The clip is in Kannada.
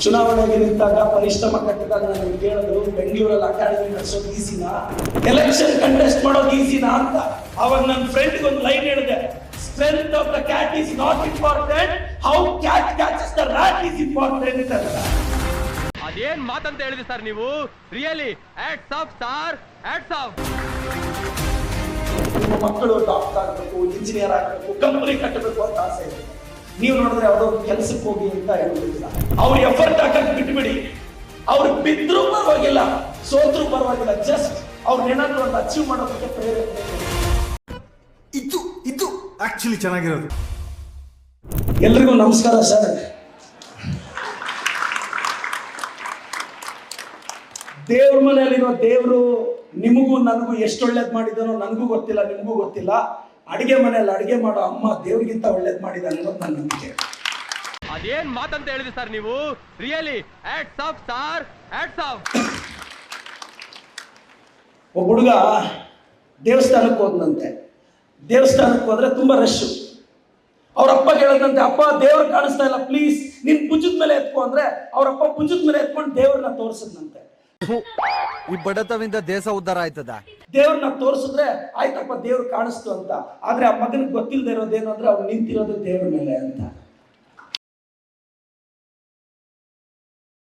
ಚುನಾವಣೆಗೆ ನಿಂತಾಗ ಪರಿಶ್ರಮ ಕಟ್ಟಿದಾಗ ನನಗೆ ಕೇಳಿದ್ರು, ಬೆಂಗಳೂರಲ್ಲಿ ಅಕಾಡೆಮಿ ನಡೆಸೋದು ಈಸಿನಾ, ಎಲೆಕ್ಷನ್ ಕಂಟೆಸ್ಟ್ ಮಾಡೋದು ಈಸಿನಾ ಅಂತ. ಅವಾಗ ನನ್ನ ಫ್ರೆಂಡ್ಗೆ ಒಂದು ಲೈನ್ ಹೇಳಿದೆ, strength of the cat is not important, how cat catches the rat is important ಅಂತ. ಅದೇನ್ ಮಾತಂತ ಹೇಳಿದ್ರಿ ಸರ್ ನೀವು? Really hats off sir, hats off. ನಿಮ್ಮ ಮಕ್ಕಳು ಡಾಕ್ಟರ್ ಆಗಬೇಕು, ಇಂಜಿನಿಯರ್ ಆಗಬೇಕು, ಕಂಪನಿ ಕಟ್ಟಬೇಕು ಅಂತ ಆಸೆ ಇದೆ. ನೀವು ನೋಡಿದ್ರೆ ಯಾವುದೋ ಕೆಲಸಕ್ಕೆ ಹೋಗಿ ಅಂತ ಹೇಳೋದಿಲ್ಲ. ಅವ್ರ ಎಫರ್ಟ್ ಹಾಕಕ್ ಬಿಟ್ಬಿಡಿ. ಅವ್ರು ಬಿದ್ರೂ ಪರವಾಗಿಲ್ಲ, ಸೋತ್ರೂ ಪರವಾಗಿಲ್ಲ, ಜಸ್ಟ್ ಅವ್ರು ಏನಾದ್ರು ಒಂದು ಅಚೀವ್ ಮಾಡೋದಕ್ಕೆ ಪ್ರೇರಣೆ. ಇದು ಆಕ್ಚುಲಿ ಚೆನ್ನಾಗಿರೋದು. ಎಲ್ರಿಗೂ ನಮಸ್ಕಾರ ಸರ್. ದೇವ್ರ ಮನೆಯಲ್ಲಿರೋ ದೇವರು ನಿಮಗೂ ನನಗೂ ಎಷ್ಟು ಒಳ್ಳೇದು ಮಾಡಿದಾನೋ ನನಗೂ ಗೊತ್ತಿಲ್ಲ, ನಿಮಗೂ ಗೊತ್ತಿಲ್ಲ. ಅಡಿಗೆ ಮನೆಯಲ್ಲಿ ಅಡಿಗೆ ಮಾಡೋ ಅಮ್ಮ ದೇವ್ರಿಗಿಂತ ಒಳ್ಳೇದು ಮಾಡಿದಾನೆ ಅನ್ನೋದು ನನ್ನ ನಂಬಿಕೆ. ಅದೇನ್ ಮಾತಂತ ಹೇಳಿದ್ರಿ ಸರ್ ನೀವು? Really hats off sir, hats of. ಒಬ್ಬ ಹುಡುಗ ದೇವಸ್ಥಾನಕ್ಕೆ ಹೋದಂತೆ. ದೇವಸ್ಥಾನಕ್ಕೆ ಹೋದ್ರೆ ತುಂಬಾ ರಶ್. ಅವ್ರಪ್ಪ ಹೇಳದಂತೆ, ಅಪ್ಪ ದೇವ್ರು ಕಾಣಿಸ್ತಾ ಇಲ್ಲ, ಪ್ಲೀಸ್ ನಿನ್ ಭುಜದ ಮೇಲೆ ಎತ್ಕೊ ಅಂದ್ರೆ ಅವ್ರಪ್ಪ ಭುಜದ ಮೇಲೆ ಎತ್ಕೊಂಡು ದೇವ್ರನ್ನ ತೋರಿಸದಂತೆ. ಈ ಬಡತವಿಂದ ದೇಶ ಉದ್ಧಾರ ಆಯ್ತದ. ದೇವ್ರನ್ನ ತೋರಿಸಿದ್ರೆ ಆಯ್ತಪ್ಪ ದೇವ್ರು ಕಾಣಿಸ್ತು ಅಂತ. ಆದ್ರೆ ಆ ಮಗನಿಗೆ ಗೊತ್ತಿಲ್ಲದೆ ಇರೋದೇನು ಅಂದ್ರೆ ಅವ್ನು ನಿಂತಿರೋದು ದೇವ್ರ ಮೇಲೆ ಅಂತ.